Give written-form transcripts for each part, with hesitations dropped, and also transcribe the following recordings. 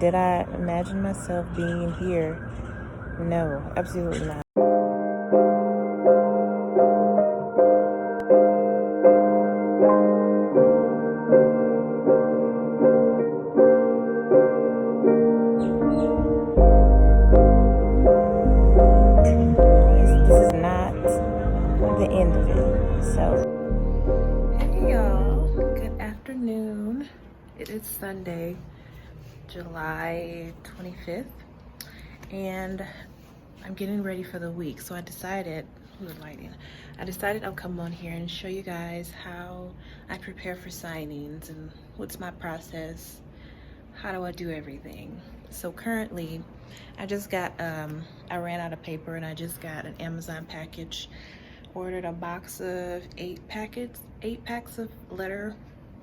Did I imagine myself being here? No, absolutely not. This is not the end of it. So, hey y'all, good afternoon. It is Sunday, July 25th, and I'm getting ready for the week. So I decided, I'll come on here and show you guys how I prepare for signings and what's my process. How do I do everything? So currently, I just got, I ran out of paper and I just got an Amazon package. Ordered a box of 8 packs of letter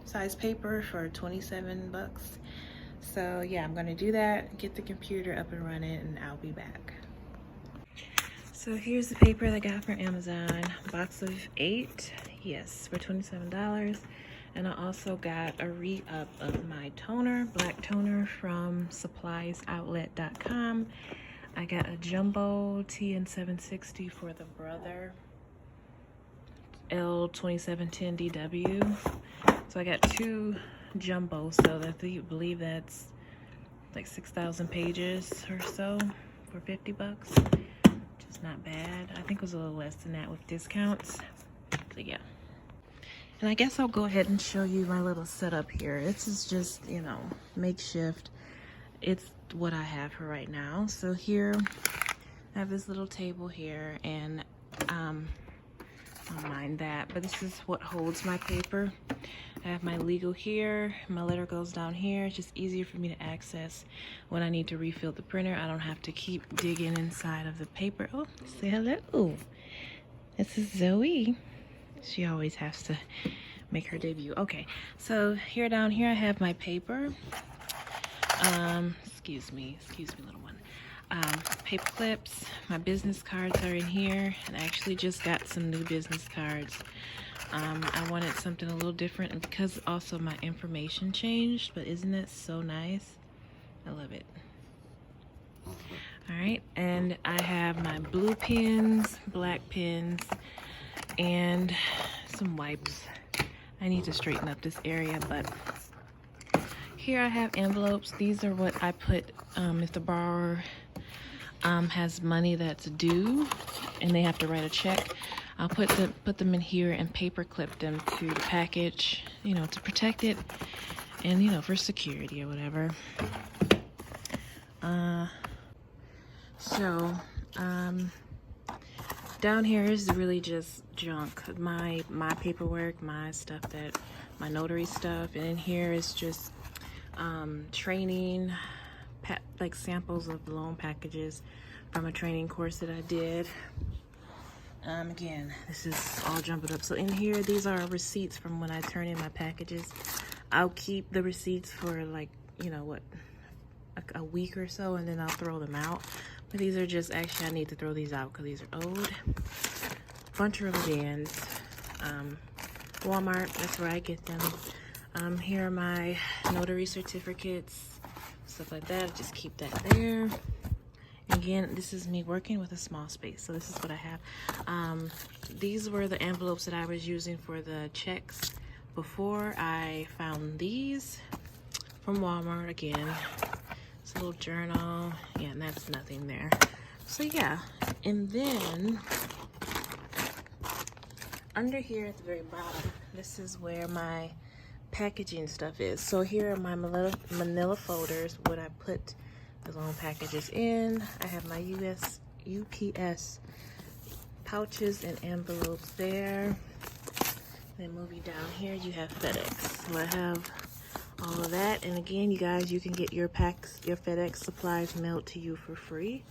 size paper for 27 bucks. So yeah, I'm gonna do that, get the computer up and running, and I'll be back. So here's the paper that I got from Amazon, box of 8, yes, for $27. And I also got a re-up of my toner, black toner from suppliesoutlet.com. I got a jumbo TN760 for the Brother L2710DW. So I got 2 jumbos, so I believe that's like 6,000 pages or so for 50 bucks. Which is not bad. I think it was a little less than that with discounts. So yeah. And I guess I'll go ahead and show you my little setup here. This is just, you know, makeshift. It's what I have for right now. So here, I have this little table here, and I don't mind that, but this is what holds my paper. I have my legal here, my letter goes down here. It's just easier for me to access when I need to refill the printer. I don't have to keep digging inside of the paper. Oh, say hello. This is Zoe. She always has to make her debut. Okay, so here down here I have my paper. Excuse me, little one. Paper clips, my business cards are in here, and I actually just got some new business cards. I wanted something a little different, and because also my information changed, but isn't it so nice? I love it. All right, and I have my blue pens, black pens, and some wipes. I need to straighten up this area, but here I have envelopes. These are what I put if the borrower has money that's due and they have to write a check. I'll put them in here and paper clip them to the package, you know, to protect it, and you know, for security or whatever. Down here is really just junk. My paperwork, my stuff, my notary stuff, and in here is just training, like samples of loan packages from a training course that I did. Again, this is all jumbled up. So in here, these are receipts from when I turn in my packages. I'll keep the receipts for like, you know what, a week or so, and then I'll throw them out. But these are just, actually I need to throw these out because these are old. Bunch of rubber bands. Walmart, that's where I get them. Here are my notary certificates, stuff like that. I just keep that there. Again, this is me working with a small space, so this is what I have. These were the envelopes that I was using for the checks before I found these from Walmart. Again, it's a little journal, yeah, and that's nothing there. So yeah, and then under here at the very bottom, this is where my packaging stuff is. So here are my manila folders, what I put the loan packages in. I have my UPS pouches and envelopes there. Then moving down here, you have FedEx. So I have all of that. And again, you guys, you can get your packs, your FedEx supplies mailed to you for free.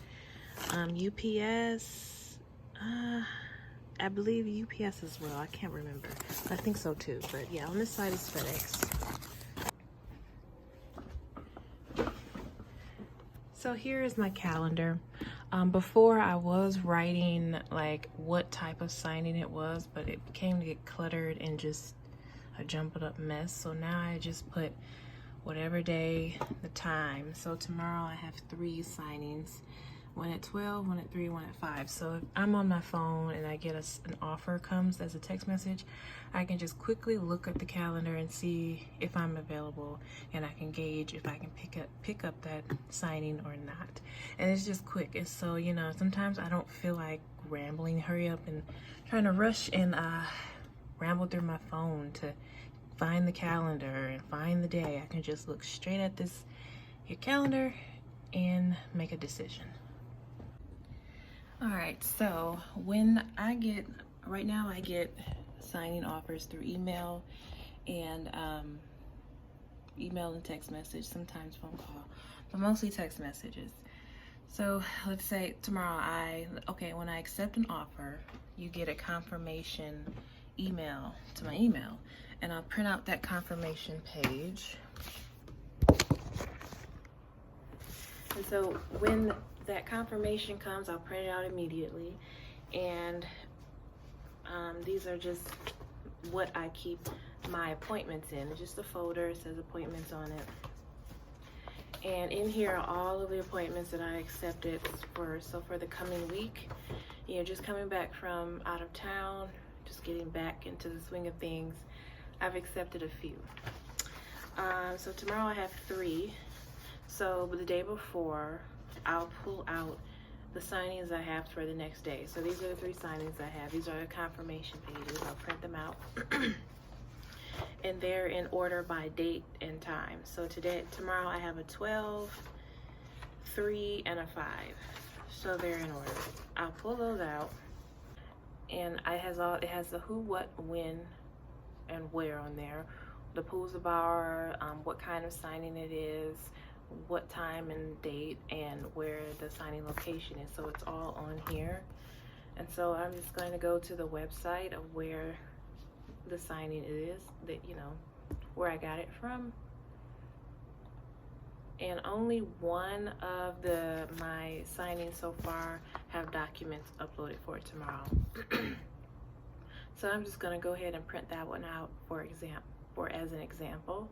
UPS, I believe UPS as well. I can't remember. I think so too. But yeah, on this side is FedEx. So here is my calendar. Before I was writing like what type of signing it was, but it became to get cluttered and just a jumbled up mess. So now I just put whatever day, the time. So tomorrow I have 3 signings, one at 12, one at 3, one at 5. So if I'm on my phone and I get an offer comes as a text message, I can just quickly look at the calendar and see if I'm available, and I can gauge if I can pick up that signing or not. And it's just quick. And so, you know, sometimes I don't feel like rambling, hurry up and trying to rush and ramble through my phone to find the calendar and find the day. I can just look straight at your calendar and make a decision. All right, so when right now I get signing offers through email and text message, sometimes phone call, but mostly text messages. So let's say tomorrow when I accept an offer, you get a confirmation email to my email, and I'll print out that confirmation page. And so when that confirmation comes, I'll print it out immediately. And these are just what I keep my appointments in. It's just a folder, it says appointments on it. And in here are all of the appointments that I accepted for the coming week. You know, just coming back from out of town, just getting back into the swing of things, I've accepted a few. So tomorrow I have 3. So the day before, I'll pull out the signings I have for the next day. So these are the 3 signings I have. These are the confirmation pages. I'll print them out. And they're in order by date and time. So tomorrow I have a 12, 3, and a 5. So they're in order. I'll pull those out, and it has the who, what, when, and where on there. The Poolsbar, what kind of signing it is, what time and date, and where the signing location is. So it's all on here. And so I'm just going to go to the website of where the signing is, that, you know, where I got it from. And only one of my signings so far have documents uploaded for tomorrow. So I'm just gonna go ahead and print that one out as an example.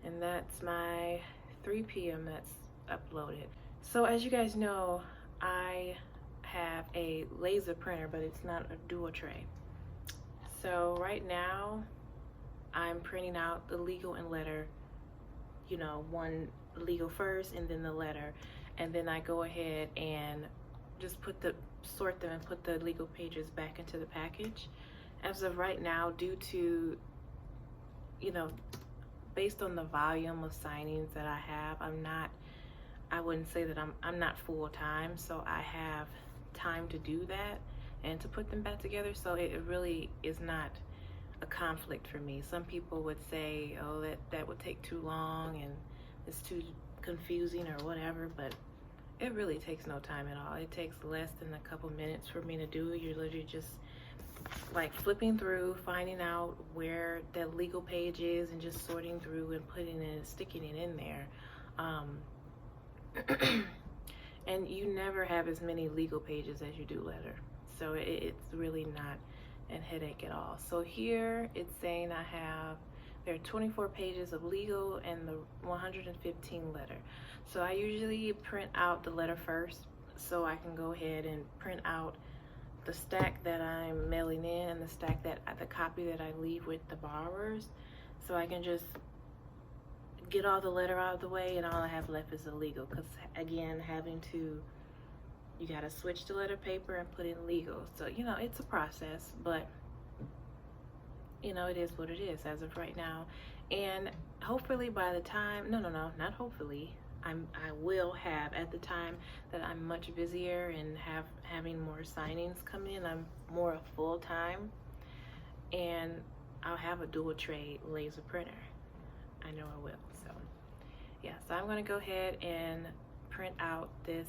And that's my 3 p.m. that's uploaded. So as you guys know, I have a laser printer, but it's not a dual tray. So right now I'm printing out the legal and letter, you know, one legal first and then the letter, and then I go ahead and just sort them and put the legal pages back into the package. As of right now, due to, you know, based on the volume of signings that I have, I wouldn't say that I'm not full time, so I have time to do that and to put them back together. So it really is not a conflict for me. Some people would say, oh, that would take too long and it's too confusing or whatever, but it really takes no time at all. It takes less than a couple minutes for me to do. You're literally just like flipping through, finding out where that legal page is, and just sorting through and sticking it in there. And you never have as many legal pages as you do letter. So it's really not a headache at all. So here it's saying there are 24 pages of legal and the 115 letter. So I usually print out the letter first, so I can go ahead and print out the stack that I'm mailing in and the copy that I leave with the borrowers. So I can just get all the letter out of the way, and all I have left is the legal. Because again, you gotta switch to letter paper and put in legal. So, you know, it's a process, but you know, it is what it is as of right now. And hopefully by the time, not hopefully, I will have, at the time that I'm much busier and having more signings come in, I'm more full time, and I'll have a dual tray laser printer. I know I will. So yeah, so I'm gonna go ahead and print out this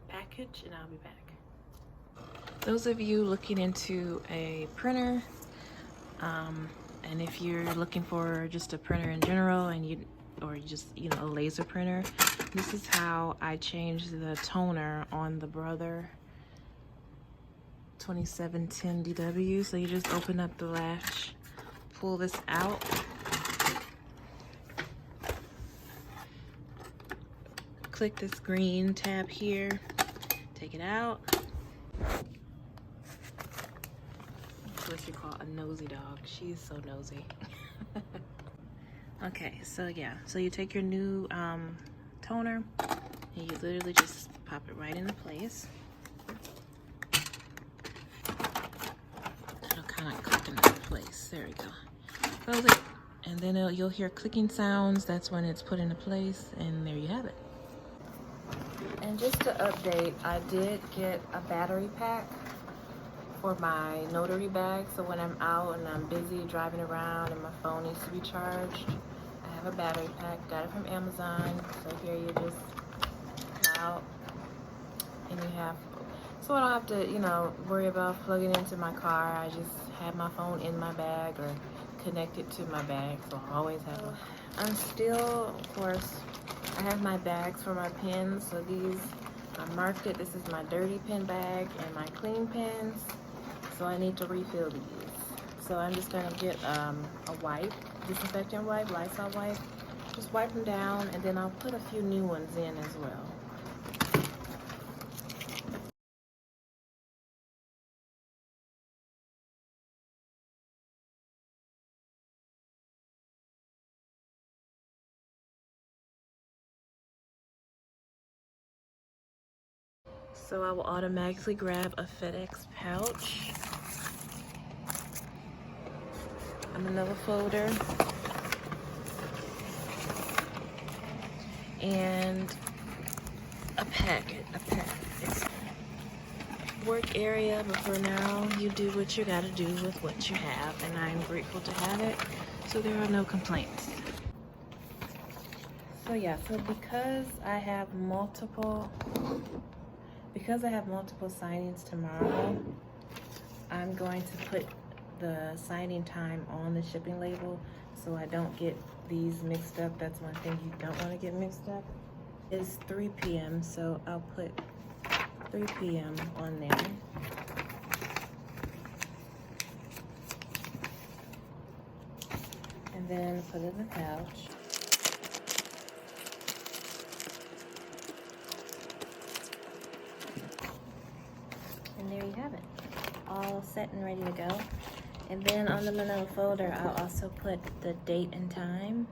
package and I'll be back. Those of you looking into a printer, and if you're looking for just a printer in general, or just, you know, a laser printer, this is how I changed the toner on the Brother 2710 DW. So you just open up the latch, pull this out, click this green tab here, take it out. That's what you call a nosy dog. She's so nosy. Okay, so yeah, so you take your new toner and you literally just pop it right into place. It'll kind of click into place. There we go. Close it, and then you'll hear clicking sounds. That's when it's put into place, and there you have it. And just to update, I did get a battery pack for my notary bag, so when I'm out and I'm busy driving around and my phone needs to be charged, I have a battery pack. Got it from Amazon. So here you just come out and you have, so I don't have to, you know, worry about plugging into my car. I just have my phone in my bag or connect it to my bag, so I always have it. I'm still, of course, I have my bags for my pens. So these, I marked it. This is my dirty pen bag and my clean pens. So I need to refill these. So I'm just gonna get a wipe, disinfectant wipe, Lysol wipe. Just wipe them down, and then I'll put a few new ones in as well. So I will automatically grab a Fedex pouch. Another folder. And a packet. It's work area, but for now, you do what you gotta do with what you have, and I'm grateful to have it, so there are no complaints. So yeah, so because I have multiple signings tomorrow, I'm going to put the signing time on the shipping label so I don't get these mixed up. That's one thing you don't want to get mixed up. It's 3 p.m. so I'll put 3 p.m. on there. And then put it in the pouch. And there you have it, all set and ready to go. And then on the manila folder, I'll also put the date and time.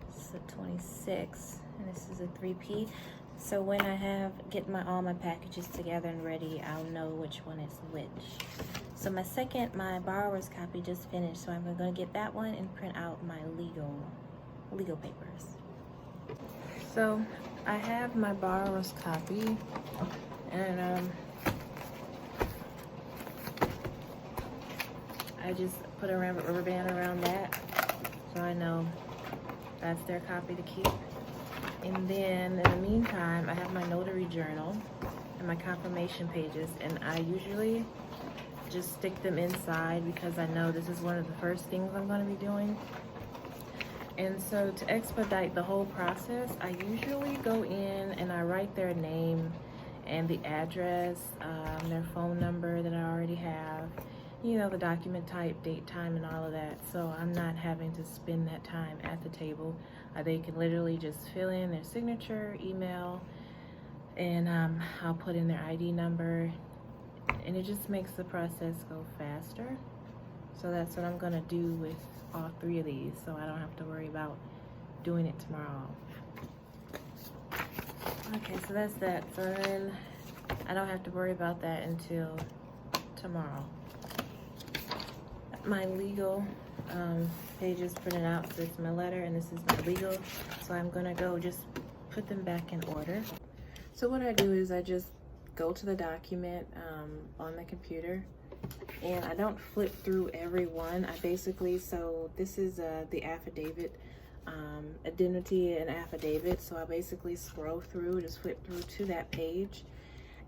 It's the 26th, and this is a 3P. So when I get all my packages together and ready, I'll know which one is which. So my borrower's copy just finished, so I'm gonna get that one and print out my legal papers. So I have my borrower's copy, and I just put a rubber band around that, so I know that's their copy to keep. And then in the meantime, I have my notary journal and my confirmation pages, and I usually just stick them inside because I know this is one of the first things I'm going to be doing. And so to expedite the whole process, I usually go in and I write their name and the address, their phone number that I already have, you know, the document type, date, time, and all of that. So I'm not having to spend that time at the table. They can literally just fill in their signature, email, and I'll put in their ID number, and it just makes the process go faster. So that's what I'm gonna do with all 3 of these, so I don't have to worry about doing it tomorrow. Okay, so that's that. So then I don't have to worry about that until tomorrow. My legal pages printed out, so it's my letter and this is my legal. So I'm gonna go just put them back in order. So what I do is I just go to the document on the computer, and I don't flip through every one. I basically, so this is the affidavit, identity and affidavit. So I basically scroll through, just flip through to that page,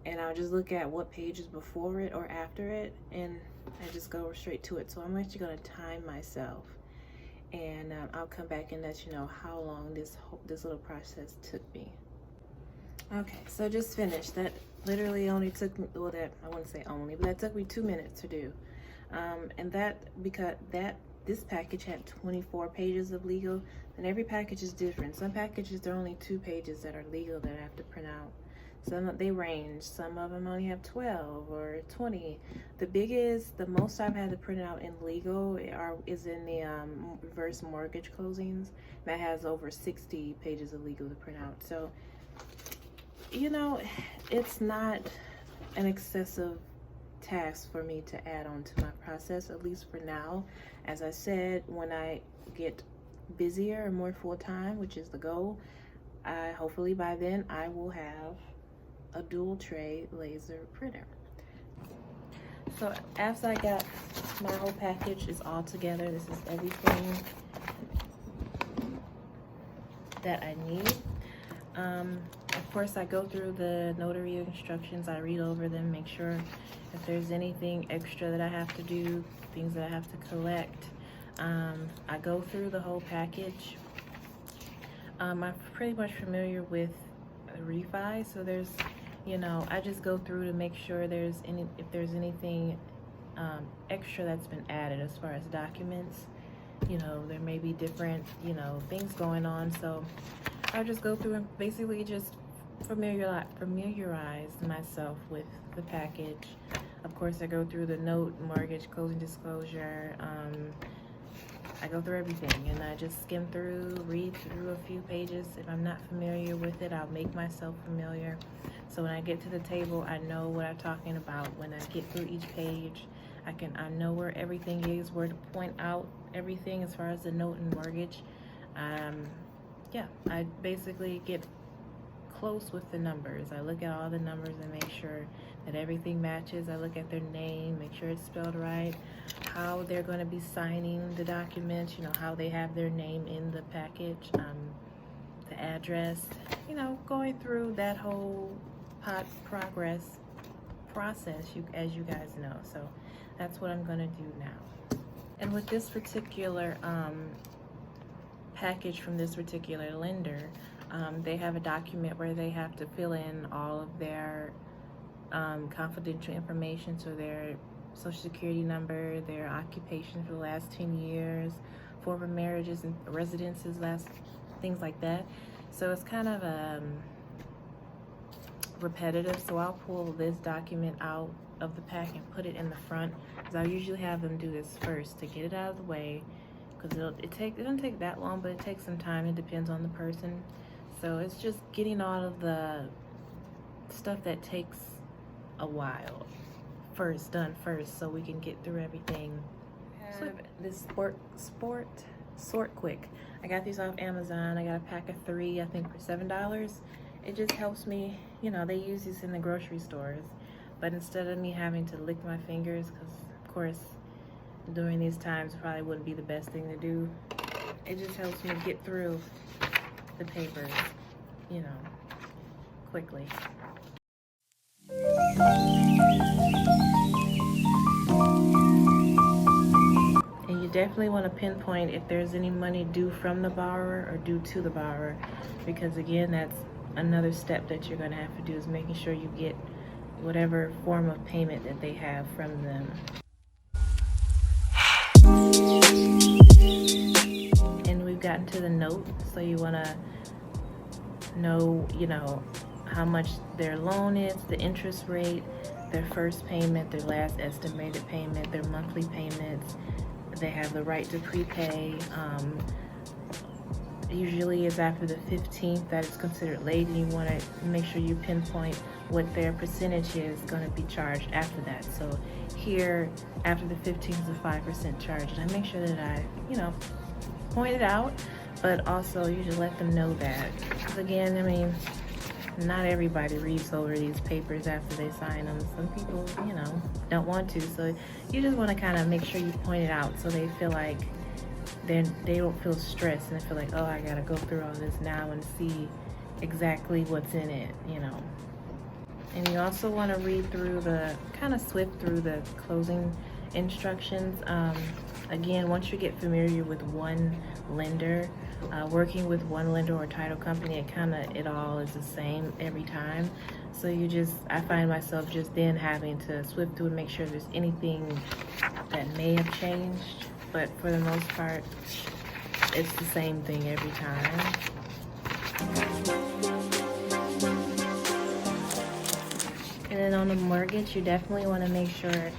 and I'll just look at what page is before it or after it, and I just go straight to it. So I'm actually going to time myself, and I'll come back and let you know how long this little process took me. Okay, so just finished. That literally only took me, well, that I wouldn't say only, but that took me 2 minutes to do. And that, because this package had 24 pages of legal, And every package is different. Some packages, there are only 2 pages that are legal that I have to print out. Some they range. Some of them only have 12 or 20. The most I've had to print out in legal is in the reverse mortgage closings. That has over 60 pages of legal to print out. So, you know, it's not an excessive task for me to add on to my process, at least for now. As I said, when I get busier and more full-time, which is the goal, hopefully by then I will have a dual tray laser printer. So after I got my whole package is all together, this is everything that I need. Of course, I go through the notary instructions, I read over them, make sure if there's anything extra that I have to do, things that I have to collect. I go through the whole package. I'm pretty much familiar with refi, so there's, you know, I just go through to make sure if there's anything extra that's been added as far as documents. You know, there may be different, you know, things going on, so I just go through and basically just familiarize myself with the package. Of course, I go through the note, mortgage, closing disclosure. I go through everything and I just skim through, read through a few pages. If I'm not familiar with it, I'll make myself familiar. So when I get to the table, I know what I'm talking about. When I get through each page, I know where everything is, where to point out everything as far as the note and mortgage. Yeah, I basically get close with the numbers. I look at all the numbers and make sure that everything matches. I look at their name, make sure it's spelled right, how they're going to be signing the documents, you know, how they have their name in the package, the address, you know, going through that whole process, as you guys know. So that's what I'm going to do now. And with this particular package from this particular lender, they have a document where they have to fill in all of their confidential information, so their social security number, their occupation for the last 10 years, former marriages and residences, things like that. So it's kind of repetitive, so I'll pull this document out of the pack and put it in the front, because I usually have them do this first to get it out of the way, because it doesn't take that long, but it takes some time. It depends on the person. So it's just getting all of the stuff that takes a while done first, so we can get through everything. This sort quick. I got these off Amazon. I got a pack of 3, I think, for $7. It just helps me, you know, they use these in the grocery stores, but instead of me having to lick my fingers, because of course during these times probably wouldn't be the best thing to do, it just helps me get through the papers, you know, quickly. And you definitely want to pinpoint if there's any money due from the borrower or due to the borrower, because again, that's another step that you're going to have to do, is making sure you get whatever form of payment that they have from them. And we've gotten to the note, so you want to know, you know, how much their loan is, the interest rate, their first payment, their last estimated payment, their monthly payments. They have the right to prepay. Usually it's after the 15th that it's considered late, and you want to make sure you pinpoint what their percentage is going to be charged after that. So here, after the 15th is a 5% charge, and I make sure that I, you know, point it out, but also you just let them know that. Because again, I mean, not everybody reads over these papers after they sign them. Some people, you know, don't want to, so you just want to kind of make sure you point it out so they feel like they don't feel stressed and they feel like, oh, I gotta go through all this now and see exactly what's in it, you know. And you also want to read through kind of swift through the closing instructions. Again, once you get familiar with one lender, working with one lender or title company, it all is the same every time. So I find myself just then having to swift through and make sure there's anything that may have changed. But for the most part, it's the same thing every time. And then on the mortgage, you definitely want to make sure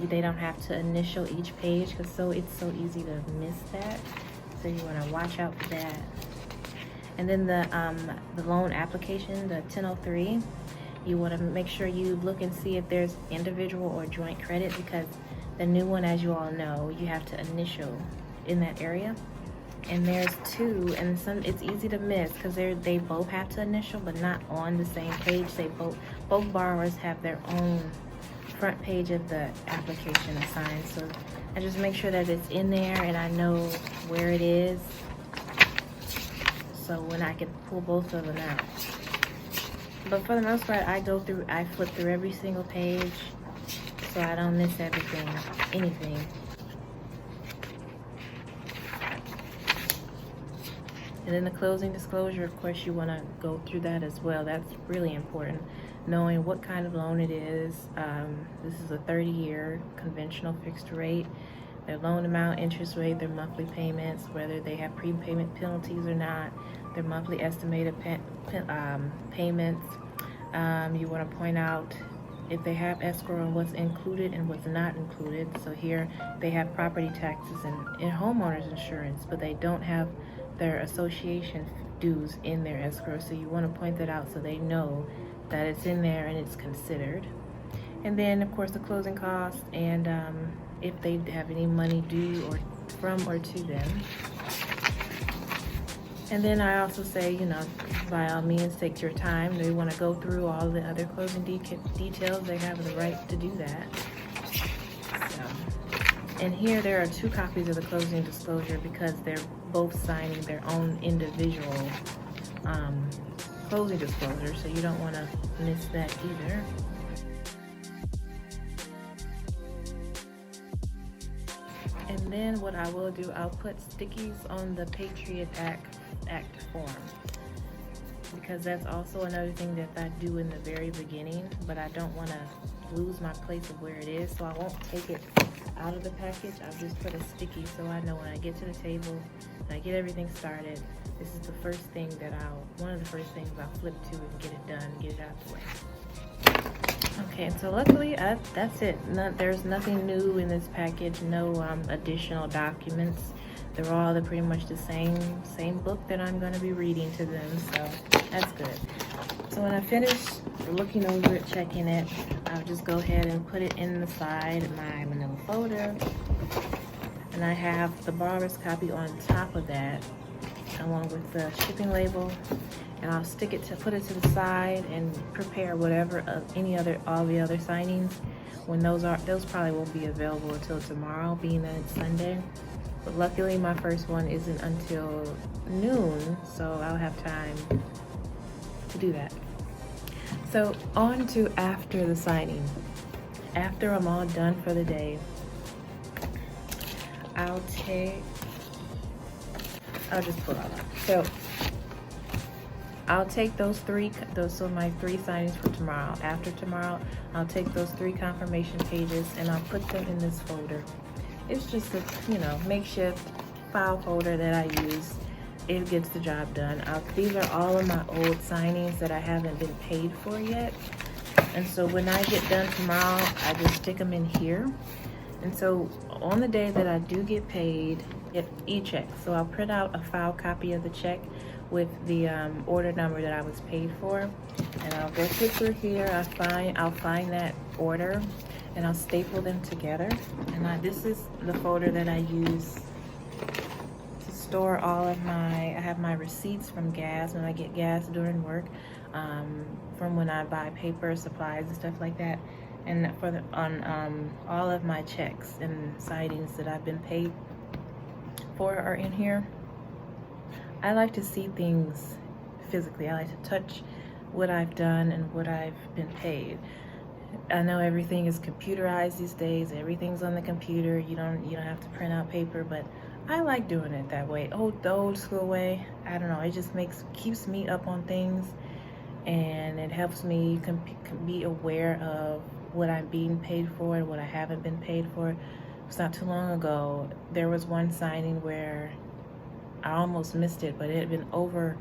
they don't have to initial each page, because it's so easy to miss that. So you want to watch out for that. And then the loan application, the 1003, you want to make sure you look and see if there's individual or joint credit, because the new one, as you all know, you have to initial in that area. And there's two, and it's easy to miss because they both have to initial, but not on the same page. Both borrowers have their own front page of the application assigned. So I just make sure that it's in there and I know where it is, so when I can pull both of them out. But for the most part, I flip through every single page so I don't miss anything. And then the closing disclosure, of course, you want to go through that as well. That's really important. Knowing what kind of loan it is. This is a 30-year conventional fixed rate. Their loan amount, interest rate, their monthly payments, whether they have prepayment penalties or not, their monthly estimated payments. You want to point out if they have escrow and what's included and what's not included. So here they have property taxes and homeowners insurance, but they don't have their association dues in their escrow. So you want to point that out so they know that it's in there and it's considered. And then of course the closing costs, and if they have any money due or from or to them. And then I also say, by all means, take your time. They want to go through all the other closing details. They have the right to do that. And here there are 2 copies of the closing disclosure because they're both signing their own individual closing disclosure, so you don't want to miss that either. And then what I will do, I'll put stickies on the Patriot Act form, because that's also another thing that I do in the very beginning, but I don't want to lose my place of where it is, so I won't take it out of the package. I'll just put a sticky so I know when I get to the table and I get everything started, this is the first thing one of the first things I'll flip to and get it done, get it out of the way. Okay, and so luckily that's it. There's nothing new in this package, no additional documents. They're all pretty much the same book that I'm going to be reading to them, so that's good. So when I finish looking over it, checking it, I'll just go ahead and put it in the side of my manila folder. And I have the borrower's copy on top of that, along with the shipping label. And I'll put it to the side and prepare all the other signings. When those probably won't be available until tomorrow, being that it's Sunday. But luckily my first one isn't until noon, so I'll have time to do that. So on to after the signing. After I'm all done for the day, I'll just pull out. So I'll take those are my 3 signings for tomorrow. After tomorrow, I'll take those 3 confirmation pages and I'll put them in this folder. It's just a, makeshift file folder that I use. It gets the job done. These are all of my old signings that I haven't been paid for yet. And so when I get done tomorrow, I just stick them in here. And so on the day that I do get paid, get e-check. So I'll print out a file copy of the check with the order number that I was paid for. And I'll go through here. I'll find that order and I'll staple them together. And this is the folder that I use to store all of I have my receipts from gas, when I get gas during work, from when I buy paper, supplies, and stuff like that. And on all of my checks and sightings that I've been paid for are in here. I like to see things physically. I like to touch what I've done and what I've been paid. I know everything is computerized these days. Everything's on the computer. You don't have to print out paper, but I like doing it that way. The old school way. I don't know. It just keeps me up on things, and it helps me be aware of what I'm being paid for and what I haven't been paid for. It's not too long ago, there was one signing where I almost missed it, but it had been over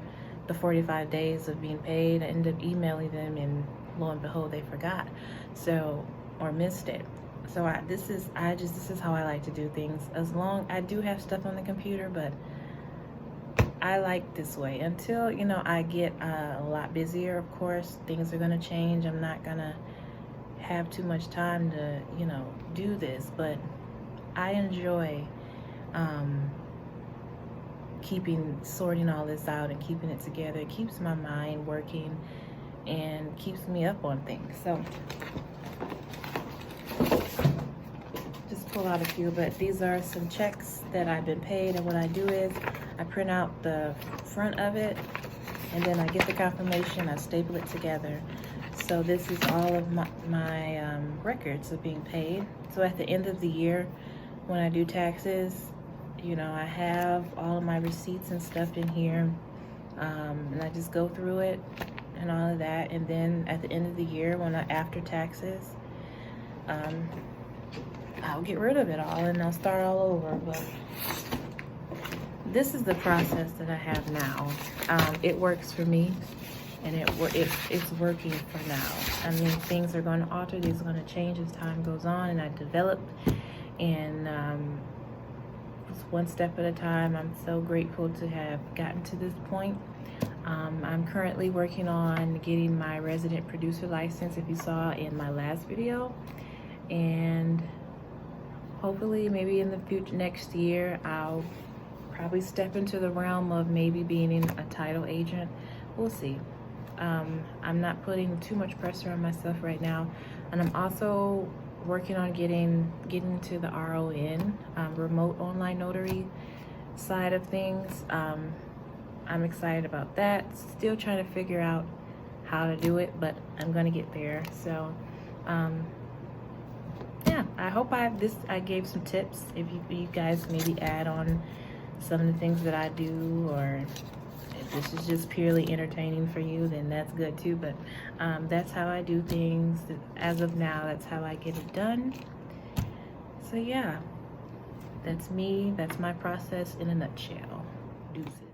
the 45 days of being paid. I ended up emailing them, and lo and behold, they forgot, so, or missed it. So this is how I like to do things. As long, I do have stuff on the computer, but I like this way until, you know, I get a lot busier. Of course, things are gonna change. I'm not gonna have too much time to, you know, do this, but I enjoy sorting all this out and keeping it together. It keeps my mind working and keeps me up on things. So just pull out a few, but these are some checks that I've been paid, and what I do is I print out the front of it, and then I get the confirmation, I staple it together. So this is all of my records of being paid. So at the end of the year, when I do taxes, you know, I have all of my receipts and stuff in here, and I just go through it and all of that. And then at the end of the year, after taxes, I'll get rid of it all and I'll start all over. But this is the process that I have now. It works for me, and it's working for now. I mean, things are going to alter, these are going to change as time goes on, and I develop, and it's one step at a time. I'm so grateful to have gotten to this point. I'm currently working on getting my resident producer license, if you saw in my last video, and hopefully maybe in the future, next year, I'll probably step into the realm of maybe being a title agent. We'll see. I'm not putting too much pressure on myself right now, and I'm also working on getting to the RON, remote online notary side of things. I'm excited about that. Still trying to figure out how to do it, but I'm gonna get there. So yeah, I hope I gave some tips. If you guys maybe add on some of the things that I do, or if this is just purely entertaining for you, then that's good too. But that's how I do things. As of now, that's how I get it done. So yeah, that's me. That's my process in a nutshell. Deuces.